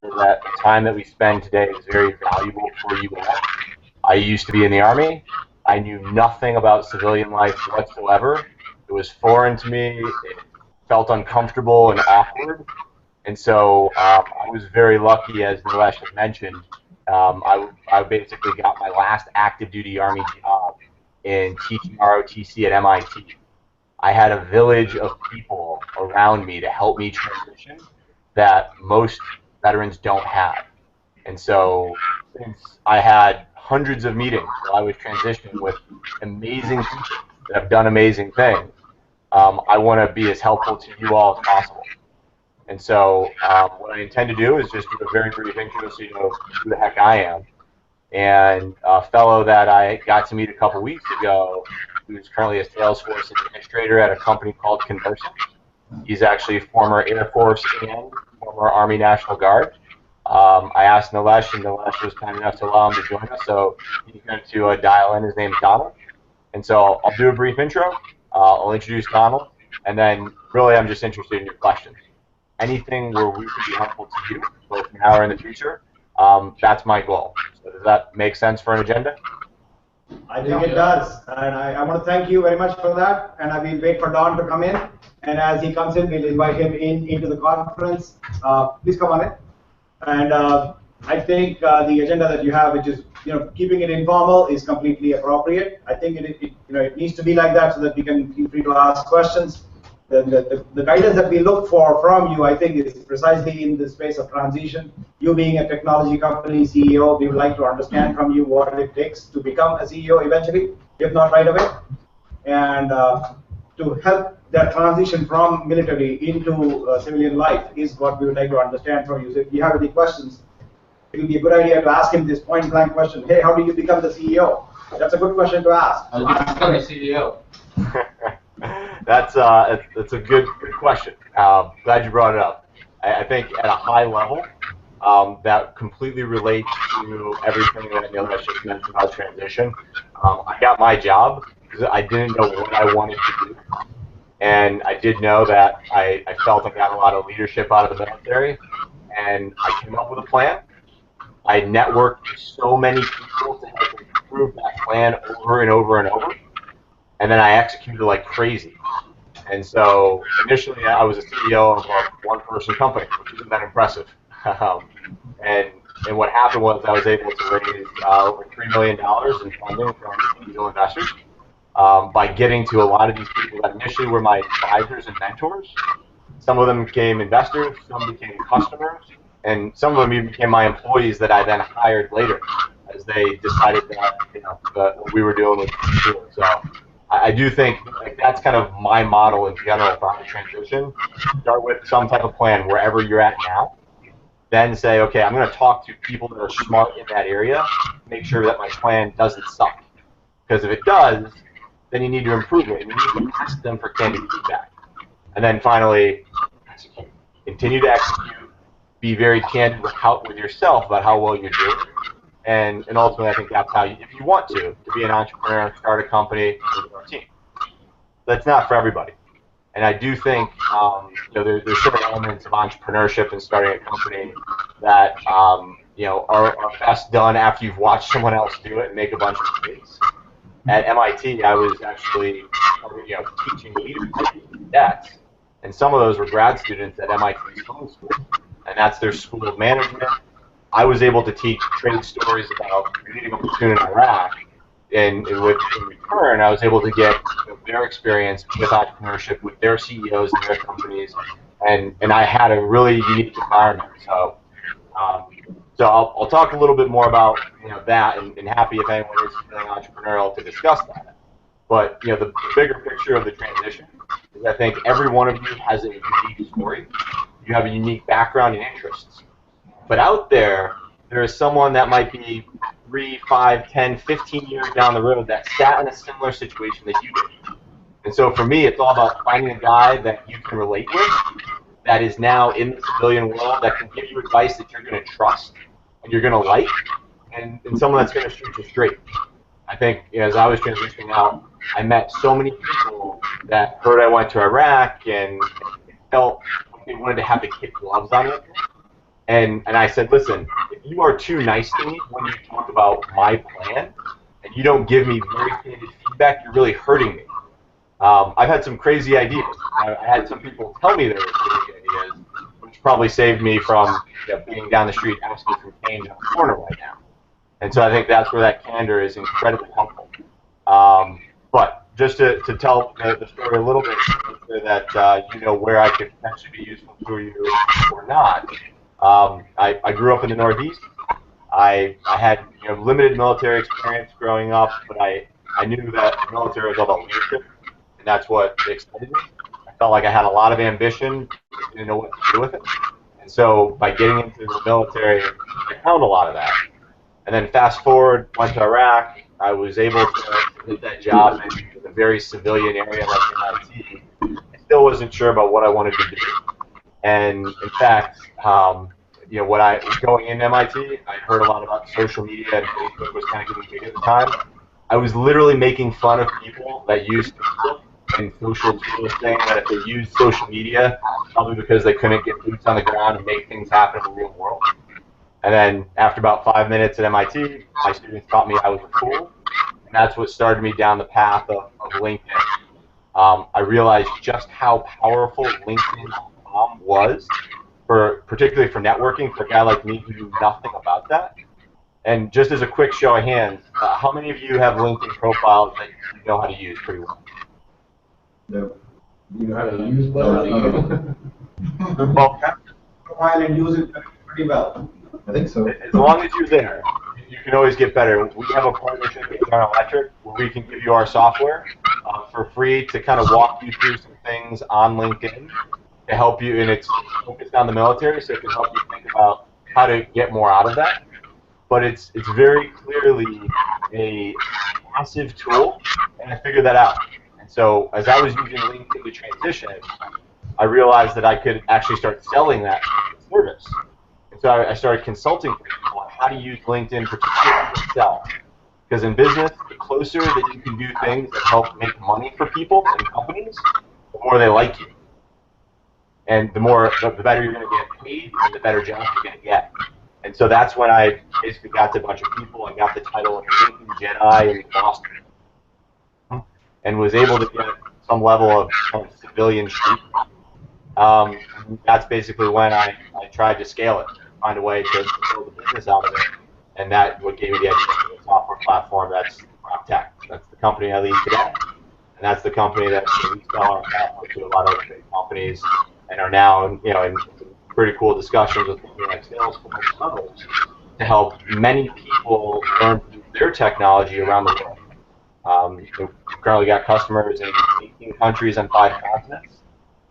that the time that we spend today is very valuable for you all. I used to be in the Army. I knew nothing about civilian life whatsoever. It was foreign to me. It felt uncomfortable and awkward. And so I was very lucky, as Nilesh had mentioned. I basically got my last active duty Army job in teaching ROTC at MIT. I had a village of people around me to help me transition that most veterans don't have. And so since I had hundreds of meetings while I was transitioning with amazing people that have done amazing things, I want to be as helpful to you all as possible. And so what I intend to do is just do a very brief intro so you know who the heck I am. And a fellow that I got to meet a couple weeks ago, who's currently a Salesforce administrator at a company called Conversant. He's actually former Air Force and former Army National Guard. I asked Nilesh, and Nilesh was kind enough to allow him to join us, so he's going to dial in. His name's Donald. And so I'll do a brief intro. I'll introduce Donald, and then really I'm just interested in your questions. Anything where we can be helpful to you, both now or in the future, that's my goal. So does that make sense for an agenda? I think it does, and I want to thank you very much for that, and I will wait for Don to come in, and as he comes in, we'll invite him into the conference. Please come on in. And I think the agenda that you have, which is keeping it informal, is completely appropriate. I think it needs to be like that so that we can feel free to ask questions. The guidance that we look for from you, I think, is precisely in the space of transition. You being a technology company CEO, we would like to understand from you what it takes to become a CEO eventually, if not right away, and to help that transition from military into civilian life is what we would like to understand from you. So if you have any questions, it will be a good idea to ask him this point-blank question. Hey, how do you become the CEO? That's a good question to ask. How do you become the CEO? That's a good question. Glad you brought it up. I think at a high level, that completely relates to everything that Nilesh just mentioned about transition. I got my job because I didn't know what I wanted to do. And I did know that I felt I got a lot of leadership out of the military. And I came up with a plan. I networked with so many people to help improve that plan over and over and over. And then I executed like crazy. And so initially I was a CEO of a one-person company, which isn't that impressive. And what happened was I was able to raise over $3 million in funding from angel investors by getting to a lot of these people that initially were my advisors and mentors. Some of them became investors, some became customers, and some of them even became my employees that I then hired later as they decided that what we were doing was cool. So I do think that's kind of my model in general for how to transition. Start with some type of plan wherever you're at now. Then say, okay, I'm going to talk to people that are smart in that area, make sure that my plan doesn't suck. Because if it does, then you need to improve it. And you need to ask them for candid feedback. And then finally, execute. Continue to execute. Be very candid with yourself about how well you're doing. And ultimately, I think that's how, if you want to be an entrepreneur, start a company, or a team. That's not for everybody. And I do think there's certain elements of entrepreneurship and starting a company that are best done after you've watched someone else do it and make a bunch of mistakes. At MIT, I was actually teaching leaders that, and some of those were grad students at MIT School, and that's their school of management. I was able to teach trade stories about leading a platoon in Iraq, and in return, I was able to get their experience with entrepreneurship, with their CEOs and their companies, and I had a really unique environment. So, I'll talk a little bit more about that, and happy if anyone is feeling entrepreneurial to discuss that. But the bigger picture of the transition is I think every one of you has a unique story. You have a unique background and interests. But out there is someone that might be 3, 5, 10, 15 years down the road that sat in a similar situation that you did. And so for me, it's all about finding a guy that you can relate with, that is now in the civilian world, that can give you advice that you're going to trust and you're going to like, and someone that's going to shoot you straight. I think as I was transitioning out, I met so many people that heard I went to Iraq and felt like they wanted to have the kid gloves on it. And I said, listen, if you are too nice to me when you talk about my plan and you don't give me very candid feedback, you're really hurting me. I've had some crazy ideas. I had some people tell me they were crazy ideas, which probably saved me from being down the street asking for change on the corner right now. And so I think that's where that candor is incredibly helpful. But just to tell the story a little bit so that you know where I could potentially be useful to you or not. I grew up in the Northeast. I had limited military experience growing up, but I knew that the military was all about leadership, and that's what excited me. I felt like I had a lot of ambition, didn't know what to do with it. And so by getting into the military, I found a lot of that. And then fast forward, went to Iraq. I was able to hit that job in a very civilian area like MIT. I still wasn't sure about what I wanted to do. And in fact, when I was going into MIT, I heard a lot about social media, and Facebook was kind of getting big at the time. I was literally making fun of people that used Facebook and social tools, saying that if they used social media, probably because they couldn't get boots on the ground and make things happen in the real world. And then after about 5 minutes at MIT, my students taught me I was a fool, and that's what started me down the path of LinkedIn. I realized just how powerful LinkedIn.com was, particularly for networking, for a guy like me who knew nothing about that. And just as a quick show of hands, how many of you have LinkedIn profiles that you know how to use pretty well? No. You know how to use it? Well, have a profile and use it pretty well. I think so. As long as you're there, you can always get better. We have a partnership with General Electric where we can give you our software for free to kind of walk you through some things on LinkedIn to help you, and it's focused on the military, so it can help you think about how to get more out of that. But it's very clearly a massive tool, and I figured that out. And so as I was using LinkedIn to transition, I realized that I could actually start selling that service. And so I started consulting people on how to use LinkedIn, particularly to sell. Because in business, the closer that you can do things that help make money for people and companies, the more they like you. And the better you're going to get paid, and the better jobs you're going to get. And so that's when I basically got to a bunch of people and got the title of LinkedIn Jedi in Boston, and was able to get some level of kind of civilian treatment. That's basically when I tried to scale it, find a way to build a business out of it, and that what gave me the idea for the software platform that's Rocktech. That's the company I lead today, and that's the company that we sell our software to a lot of big companies, and are now in pretty cool discussions with companies like Salesforce and others to help many people learn their technology around the world. We've currently got customers in 18 countries on 5 continents,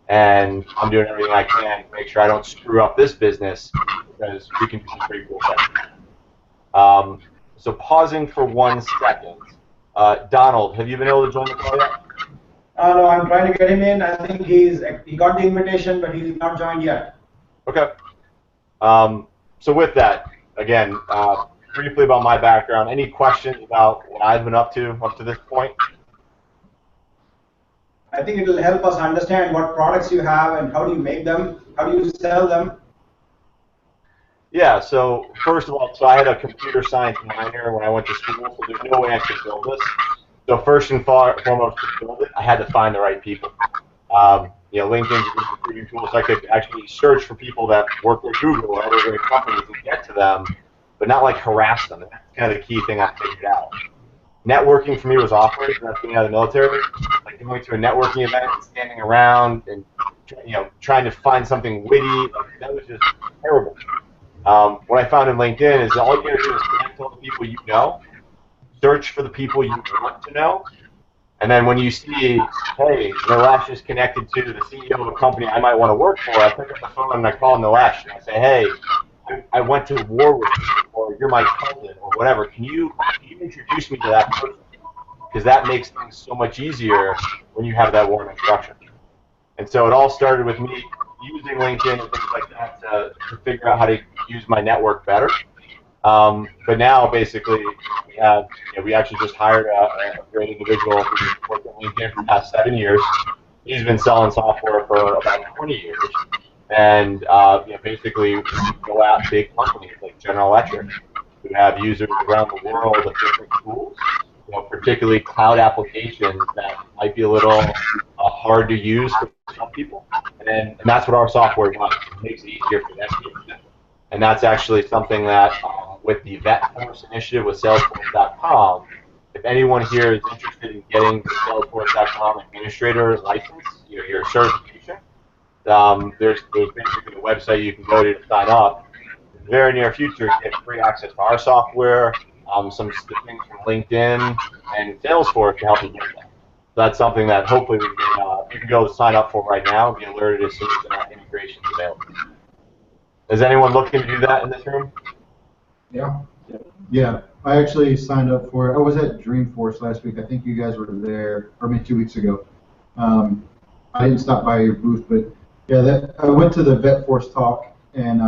and I'm doing everything I can to make sure I don't screw up this business, because we can do some pretty cool things. So pausing for 1 second. Donald, have you been able to join the call yet? No, I'm trying to get him in. I think he got the invitation, but he's not joined yet. Okay. So with that, again, briefly about my background. Any questions about what I've been up to this point? I think it will help us understand what products you have and how do you make them, how do you sell them. Yeah, so first of all, I had a computer science minor when I went to school, so there's no way I could build this. So first and foremost, to build it, I had to find the right people. LinkedIn's a recruiting tool, so I could actually search for people that work at Google or other great companies and get to them, but not like harass them. And that's kind of the key thing I figured out. Networking for me was awkward. That's getting out of the military. Like going to a networking event, and standing around, and trying to find something witty. That was just terrible. What I found in LinkedIn is all you got to do is connect to all the people you know, search for the people you want to know, and then when you see, hey, Nilesh is connected to the CEO of a company I might want to work for, I pick up the phone and I call Nilesh and I say, hey, I went to war with you, or you're my cousin, or whatever. Can you introduce me to that person? Because that makes things so much easier when you have that warm introduction. And so it all started with me using LinkedIn and things like that to figure out how to use my network better. But now, basically, we actually just hired a great individual who's worked at LinkedIn for the past 7 years. He's been selling software for about 20 years. And basically, we go at big companies like General Electric, who have users around the world of different tools, particularly cloud applications that might be a little hard to use for some people. And that's what our software does. It makes it easier for them to use it. And that's actually something that with the VetForce initiative with Salesforce.com, if anyone here is interested in getting the Salesforce.com administrator license, your certification, there's basically a website you can go to sign up. In the very near future, get free access to our software, some things from LinkedIn and Salesforce to help you get that. So that's something that hopefully you can go sign up for right now and be alerted as soon as that integration is available. Is anyone looking to do that in this room? Yeah. Yeah, I actually signed up for it. I was at Dreamforce last week. I think you guys were there, or maybe 2 weeks ago. I didn't stop by your booth, but yeah, I went to the VetForce talk and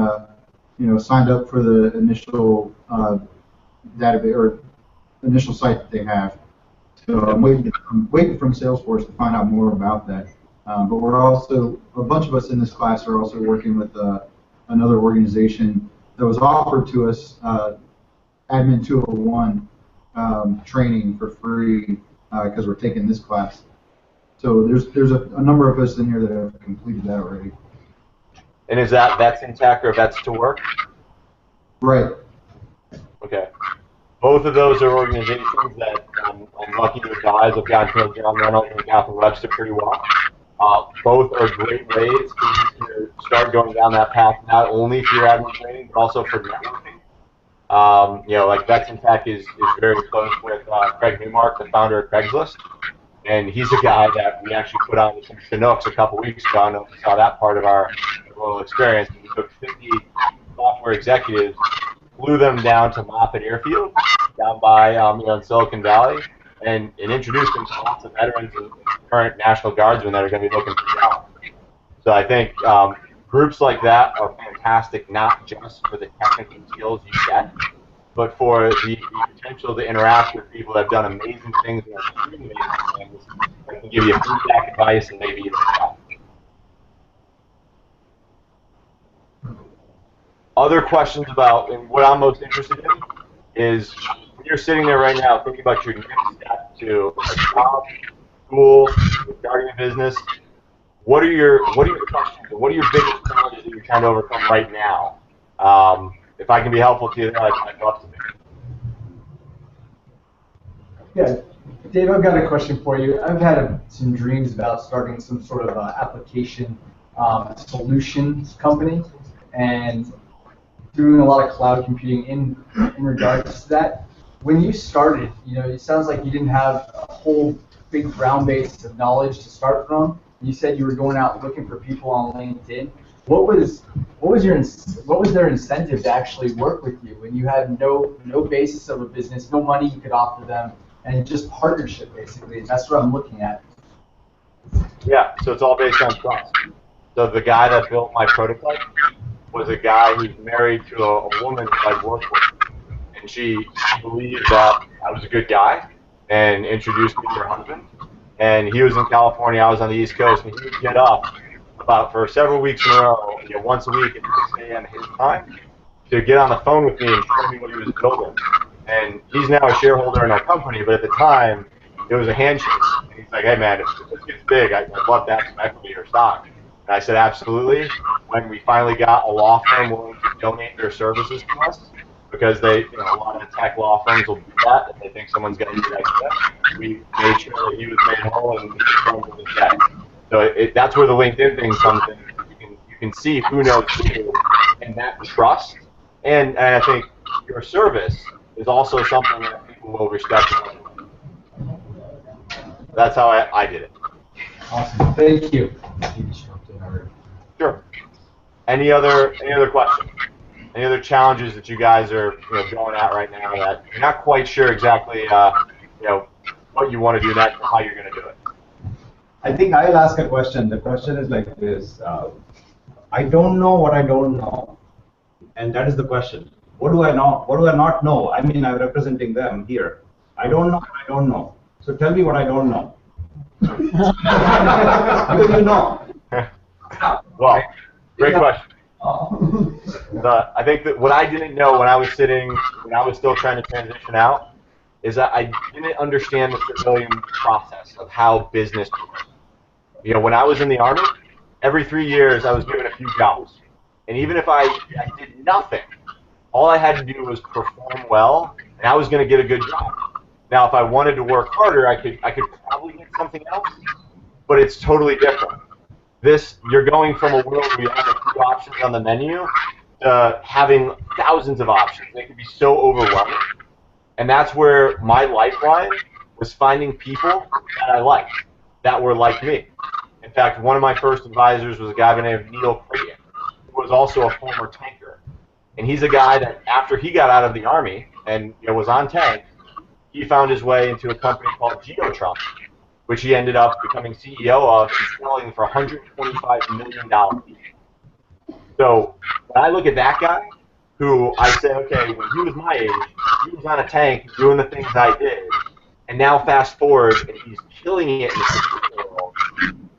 signed up for the initial database or initial site that they have. So I'm waiting from Salesforce to find out more about that. But we're also, a bunch of us in this class are also working with another organization that was offered to us Admin 201 training for free because we're taking this class. So there's a number of us in here that have completed that already. And is that Vets in Tech or Vets to Work? Right. Okay. Both of those are organizations that I'm lucky to advise. I've gotten to know John Reynolds and Catherine Webster pretty well. Both are great ways to start going down that path, not only for your admin training, but also for networking. Like Vets in Tech is very close with Craig Newmark, the founder of Craigslist. And he's a guy that we actually put on some Chinooks a couple weeks ago. I don't know if you saw that part of our little experience. We took 50 software executives, flew them down to Moffett Airfield, down by in Silicon Valley, and introduced them to lots of veterans and current National Guardsmen that are going to be looking for jobs. So I think groups like that are fantastic, not just for the technical skills you get, but for the potential to interact with people that have done amazing things and are doing amazing things that can give you feedback, advice, and maybe even help. Other questions about, and what I'm most interested in is when you're sitting there right now thinking about your next step to a job, school, starting a business, what are your questions and what are your biggest challenges that you're trying to overcome right now? If I can be helpful to you, I'd love to be. Yeah, Dave, I've got a question for you. I've had some dreams about starting some sort of application solutions company and doing a lot of cloud computing in regards to that. When you started, it sounds like you didn't have a whole big ground base of knowledge to start from. You said you were going out looking for people on LinkedIn. What was their incentive to actually work with you when you had no basis of a business, no money you could offer them, and just partnership basically? That's what I'm looking at. Yeah, so it's all based on trust. So the guy that built my prototype was a guy who's married to a woman who I'd worked with, and she believed that I was a good guy and introduced me to her husband. And he was in California, I was on the East Coast, and he would get up for several weeks in a row, once a week at 6 a.m. his time, to get on the phone with me and show me what he was building. And he's now a shareholder in our company, but at the time, it was a handshake. And he's like, hey man, if this gets big, I'd love to have some equity or stock. And I said, absolutely. When we finally got a law firm willing to donate their services to us, because a lot of tech law firms will do that if they think someone's going to do that. We made sure that he was made whole and he was with his debt. So that's where the LinkedIn thing comes in. You can see who knows who, and that trust. And I think your service is also something that people will respect. That's how I did it. Awesome. Thank you. Sure. Any other questions? Any other challenges that you guys are going at right now that you're not quite sure exactly what you want to do next or how you're going to do it? I think I'll ask a question. The question is like this. I don't know what I don't know. And that is the question. What do I know? What do I not know? I mean, I'm representing them here. I don't know what I don't know. So tell me what I don't know. What do you know? Well, Great Yeah. question. Oh. I think that what I didn't know when I was still trying to transition out, is that I didn't understand the civilian process of how business works. You know, when I was in the Army, every 3 years I was given a few jobs. And even if I did nothing, all I had to do was perform well, and I was going to get a good job. Now, if I wanted to work harder, I could probably get something else, but it's totally different. You're going from a world where you have a few options on the menu to having thousands of options. They can be so overwhelming. And that's where my lifeline was finding people that I liked, that were like me. In fact, one of my first advisors was a guy by the name of Neil Creighton, who was also a former tanker. And he's a guy that after he got out of the Army and was on tank, he found his way into a company called Geotron, which he ended up becoming CEO of and selling for $125 million. So when I look at that guy, who I say, okay, when he was my age, he was on a tank doing the things I did, and now fast forward, and he's killing it in the civilian world.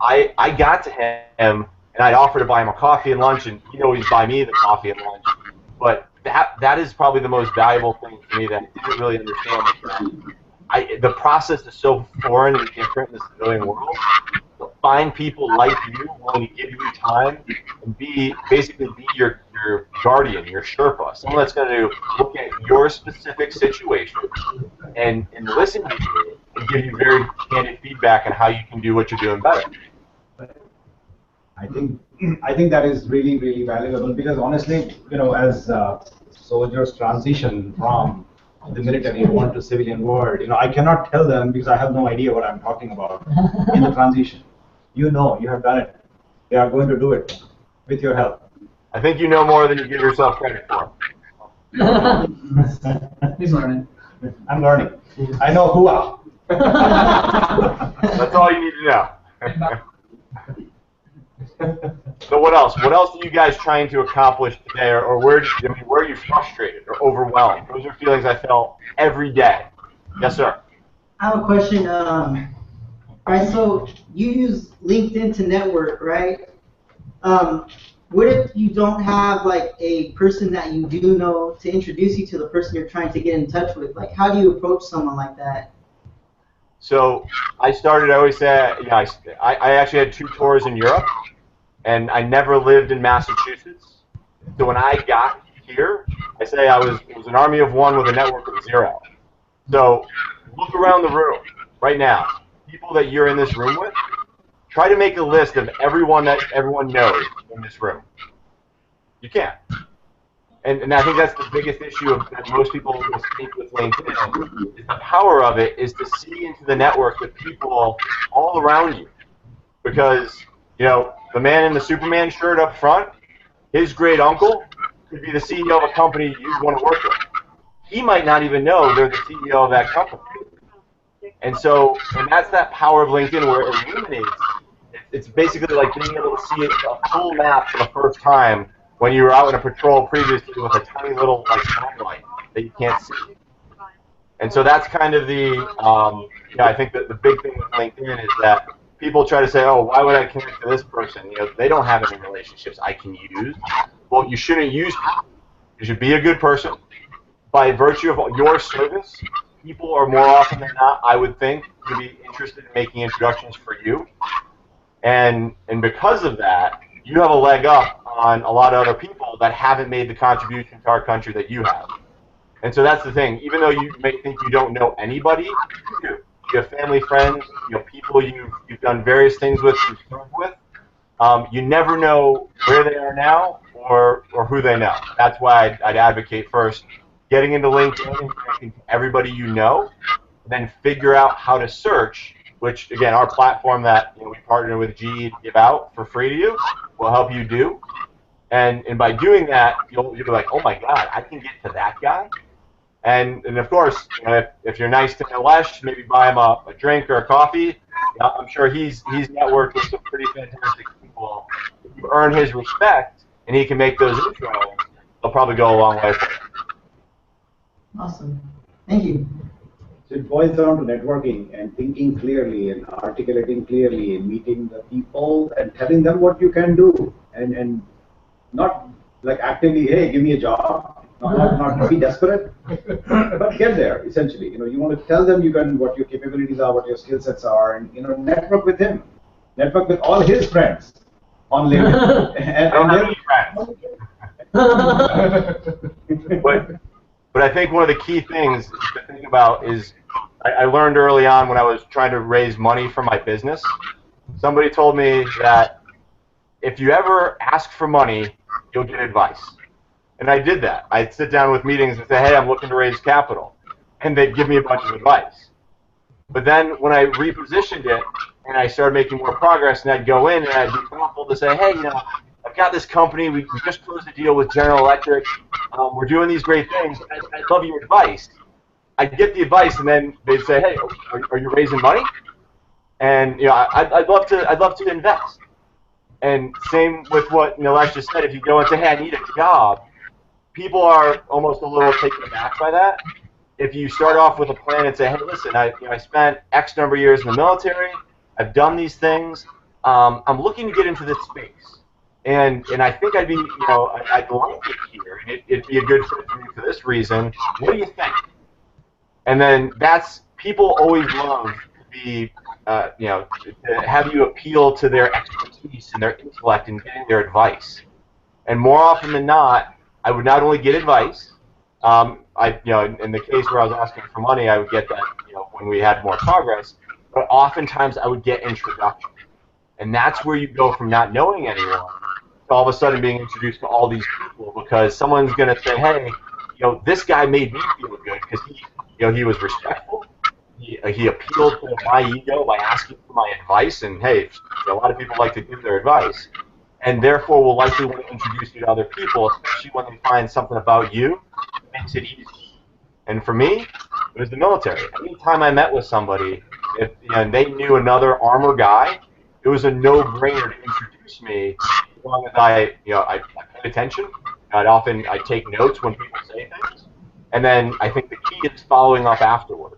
I got to him, and I'd offer to buy him a coffee and lunch, and he'd always buy me the coffee and lunch. But that is probably the most valuable thing for me that I didn't really understand. The process is so foreign and different in the civilian world. So find people like you willing to give you time and basically be your guardian, your Sherpa, someone that's going to look at your specific situation and listen to you and give you very candid feedback on how you can do what you're doing better. I think that is really, really valuable because honestly, as soldiers transition from the military one to civilian world, I cannot tell them because I have no idea what I'm talking about in the transition. You have done it. They are going to do it with your help. I think you know more than you give yourself credit for. He's learning. I'm learning. I know who are. That's all you need to know. So what else? What else are you guys trying to accomplish today, or where are you frustrated or overwhelmed? Those are feelings I felt every day. Yes, sir. I have a question. Right, so you use LinkedIn to network, right? What if you don't have like a person that you do know to introduce you to the person you're trying to get in touch with? Like, how do you approach someone like that? So I always say, I actually had 2 tours in Europe, and I never lived in Massachusetts. So when I got here, I say it was an army of 1 with a network of 0. So look around the room right now. People that you're in this room with, try to make a list of everyone that everyone knows in this room. You can't. And I think that's the biggest issue that most people mistake with LinkedIn. Is the power of it is to see into the network with people all around you. Because, the man in the Superman shirt up front, his great uncle could be the CEO of a company you want to work with. He might not even know they're the CEO of that company. And that's that power of LinkedIn where it illuminates. It's basically like being able to see a full map for the first time when you were out in a patrol previously with a tiny little light that you can't see. And so that's kind of I think that the big thing with LinkedIn is that people try to say, oh, why would I connect to this person? They don't have any relationships I can use. Well, you shouldn't use people. You should be a good person. By virtue of your service, people are more often than not, I would think, to be interested in making introductions for you. And because of that, you have a leg up on a lot of other people that haven't made the contribution to our country that you have. And so that's the thing. Even though you may think you don't know anybody, you do. You have family, friends, people you've done various things with, you've served with. You never know where they are now or who they know. That's why I'd advocate first getting into LinkedIn and connecting to everybody you know, then figure out how to search, which, again, our platform that we partner with GE to give out for free to you will help you do. And by doing that, you'll be like, oh, my God, I can get to that guy. And of course, if you're nice to Nilesh, maybe buy him a drink or a coffee. I'm sure he's networked with some pretty fantastic people. If you earn his respect and he can make those intros, they'll probably go a long way for you. Awesome. Thank you. So it boils down to networking and thinking clearly and articulating clearly and meeting the people and telling them what you can do and not like actively, hey, give me a job, not be desperate, but get there. Essentially, you want to tell them what your capabilities are, what your skill sets are, and network with him, network with all his friends on LinkedIn. I don't have any friends. But I think one of the key things to think about is I learned early on when I was trying to raise money for my business. Somebody told me that if you ever ask for money, you'll get advice. And I did that. I'd sit down with meetings and say, hey, I'm looking to raise capital. And they'd give me a bunch of advice. But then when I repositioned it and I started making more progress, and I'd go in and I'd be thoughtful to say, hey, I've got this company. We just closed a deal with General Electric. We're doing these great things. I'd love your advice. I'd get the advice, and then they'd say, hey, are you raising money? And I'd love to invest. And same with what Nilesh just said. If you go and say, hey, I need a job, people are almost a little taken aback by that. If you start off with a plan and say, hey, listen, I spent X number of years in the military. I've done these things. I'm looking to get into this space. And I think I'd like it here. And it'd be a good fit for me for this reason. What do you think? And then people always love to be, to have you appeal to their expertise and their intellect and getting their advice. And more often than not, I would not only get advice. In the case where I was asking for money, I would get that, when we had more progress. But oftentimes, I would get introductions, and that's where you go from not knowing anyone to all of a sudden being introduced to all these people, because someone's going to say, hey, this guy made me feel good because he was respectful. He appealed to my ego by asking for my advice, and hey, a lot of people like to give their advice, and therefore will likely want to introduce you to other people, especially when they find something about you that makes it easy. And for me, it was the military. Anytime I met with somebody, and they knew another armor guy, it was a no-brainer to introduce me, as long as I paid attention. I'd take notes when people say things, and then I think the key is following up afterwards.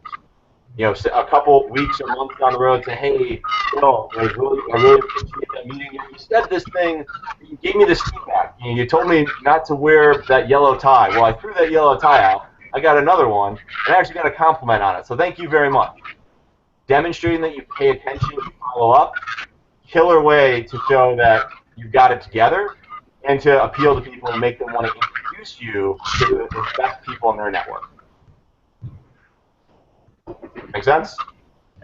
A couple weeks or months down the road, say, hey, I really appreciate that meeting. You said this thing, you gave me this feedback. You told me not to wear that yellow tie. Well, I threw that yellow tie out. I got another one, and I actually got a compliment on it. So thank you very much. Demonstrating that you pay attention, you follow up, killer way to show that you've got it together, and to appeal to people and make them want to introduce you to the best people in their network. Make sense?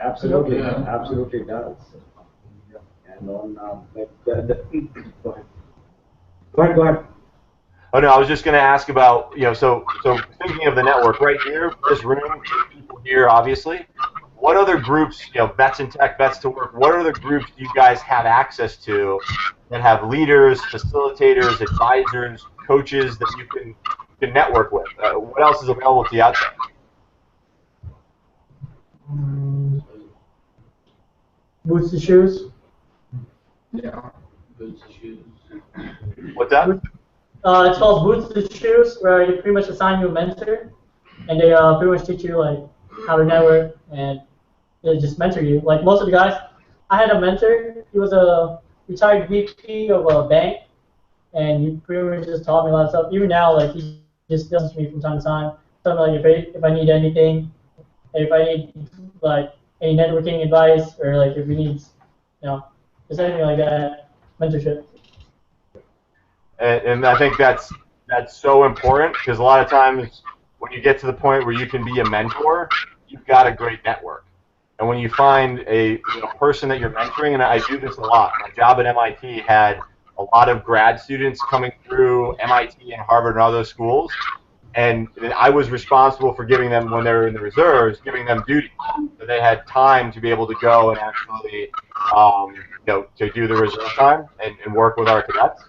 Absolutely, absolutely does. And on go ahead. Oh no, I was just going to ask about so thinking of the network right here, this room, people here, obviously. What other groups, vets in tech, vets to work? What other groups do you guys have access to that have leaders, facilitators, advisors, coaches that you can network with? What else is available to you out there? Boots to shoes. Yeah, boots and shoes. What's that? It's called Boots to Shoes, where you pretty much assign you a mentor, and they pretty much teach you like how to network, and they just mentor you. Like most of the guys, I had a mentor. He was a retired VP of a bank, and he pretty much just taught me a lot of stuff. Even now, like he just does me from time to time. Tell me like if I need anything, if I need like any networking advice, or like if we need, just anything like that, mentorship. And I think that's so important, because a lot of times when you get to the point where you can be a mentor, you've got a great network. And when you find a person that you're mentoring, and I do this a lot. My job at MIT had a lot of grad students coming through MIT and Harvard and other schools, and I was responsible for giving them, when they were in the reserves, giving them duty. So they had time to be able to go and actually, to do the reserve time and work with our cadets.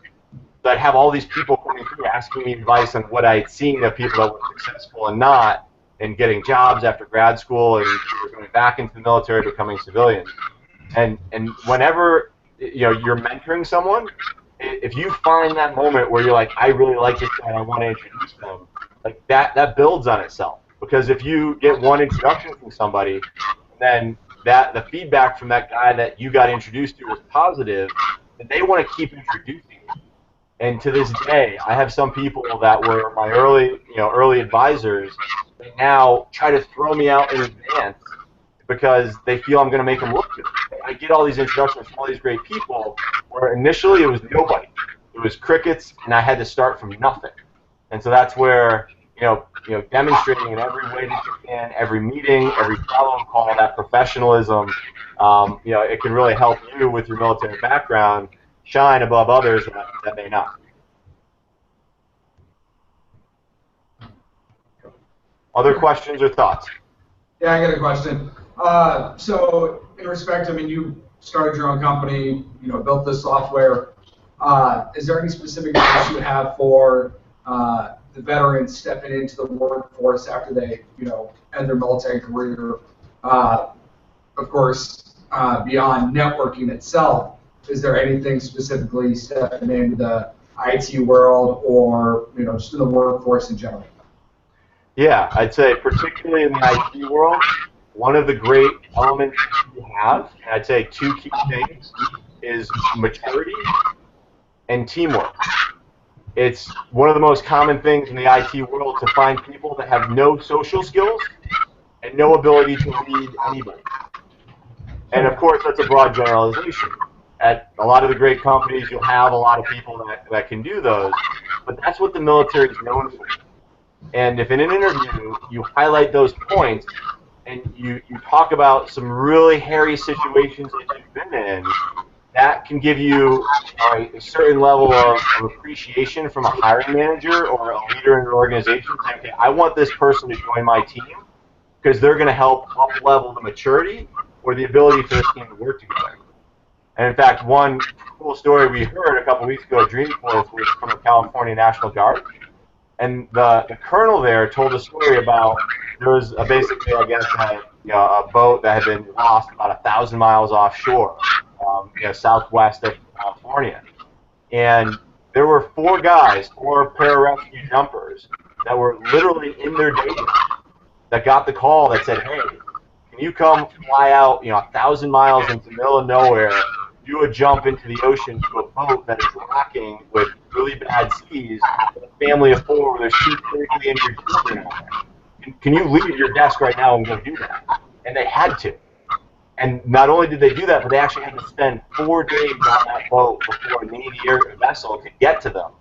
So I'd have all these people coming through asking me advice on what I'd seen of people that were successful and not, and getting jobs after grad school, and going back into the military, becoming civilians. And whenever you're mentoring someone, if you find that moment where you're like, I really like this guy, I want to introduce them, like that builds on itself. Because if you get one introduction from somebody, then the feedback from that guy that you got introduced to is positive, then they want to keep introducing you. And to this day, I have some people that were my early advisors that now try to throw me out in advance because they feel I'm going to make them look good. I get all these introductions from all these great people where initially it was nobody. It was crickets, and I had to start from nothing. And so that's where, demonstrating in every way that you can, every meeting, every follow-up call, that professionalism, it can really help you with your military background shine above others that may not. Other questions or thoughts? Yeah, I got a question. So in respect, I mean, you started your own company, built this software. Is there any specific advice you have for the veterans stepping into the workforce after they, end their military career? Of course, beyond networking itself, is there anything specifically stepping into the IT world or, just in the workforce in general? Yeah, I'd say particularly in the IT world, one of the great elements you have, and I'd say two key things, is maturity and teamwork. It's one of the most common things in the IT world to find people that have no social skills and no ability to lead anybody. And of course, that's a broad generalization. At a lot of the great companies, you'll have a lot of people that can do those, but that's what the military is known for. And if in an interview you highlight those points and you talk about some really hairy situations that you've been in, that can give you a certain level of appreciation from a hiring manager or a leader in your organization saying, okay, I want this person to join my team because they're going to help up-level the maturity or the ability for this team to work together. And in fact, one cool story we heard a couple weeks ago at Dreamforce was from the California National Guard. And the colonel there told a story about there was basically, I guess, a boat that had been lost about 1,000 miles offshore, southwest of California. And there were four pararescue jumpers that were literally in their day job that got the call that said, hey, can you come fly out 1,000 miles into the middle of nowhere, do a jump into the ocean to a boat that is rocking with really bad seas, with a family of four where there's two critically injured children out there. Can you leave your desk right now and go do that? And they had to. And not only did they do that, but they actually had to spend 4 days on that boat before a Navy air vessel could get to them,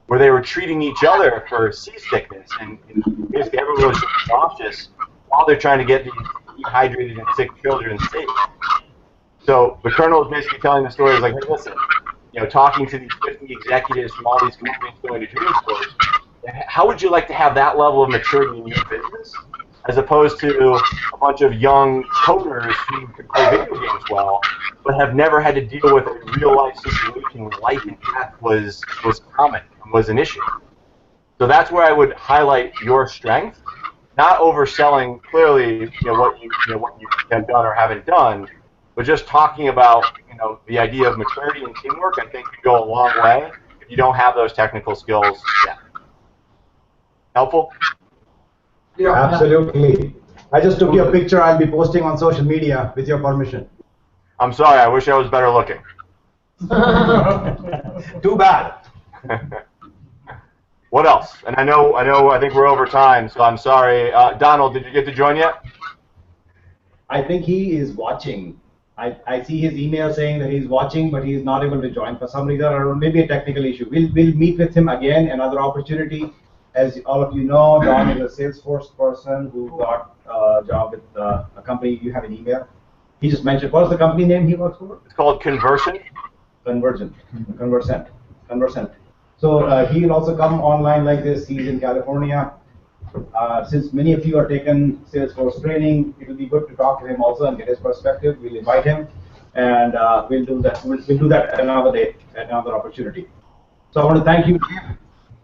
where they were treating each other for seasickness. And basically everyone was just nauseous while they're trying to get these dehydrated and sick children safe. So the colonel was basically telling the story, like, hey, listen, talking to these 50 executives from all these companies going to Dreamforce, how would you like to have that level of maturity in your business, as opposed to a bunch of young coders who can play video games well, but have never had to deal with a real-life situation where life and death was common and was an issue. So that's where I would highlight your strength, not overselling clearly what you have done or haven't done, but just talking about the idea of maturity and teamwork. I think could go a long way if you don't have those technical skills yet. Helpful? Yeah, absolutely. I just took your picture. I'll be posting on social media with your permission. I'm sorry. I wish I was better looking. Too bad. What else? And I think we're over time, so I'm sorry. Donald, did you get to join yet? I think he is watching. I see his email saying that he's watching, but he's not able to join for some reason, or maybe a technical issue. We'll meet with him again, another opportunity. As all of you know, Don is a Salesforce person who got a job with a company. You have an email. He just mentioned, what's the company name he works for? It's called Conversion. Convergent. Conversant. So he will also come online like this. He's in California. Since many of you are taking Salesforce training, it will be good to talk to him also and get his perspective. We'll invite him, and we'll do that. We'll do that another day, at another opportunity. So I want to thank you.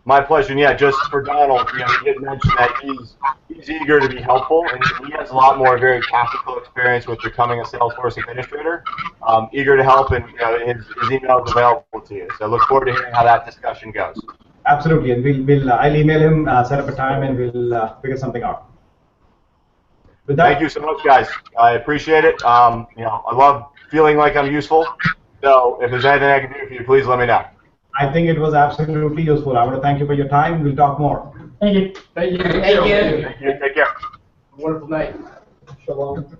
My pleasure. And yeah, just for Donald, he did mention that he's eager to be helpful, and he has a lot more very tactical experience with becoming a Salesforce administrator. Eager to help, and his email is available to you. So I look forward to hearing how that discussion goes. Absolutely, and I'll email him, set up a time, and we'll figure something out. With that, thank you so much, guys. I appreciate it. I love feeling like I'm useful. So if there's anything I can do for you, please let me know. I think it was absolutely useful. I want to thank you for your time. We'll talk more. Thank you. Thank you. Thank you. Take care. Wonderful night. Shalom.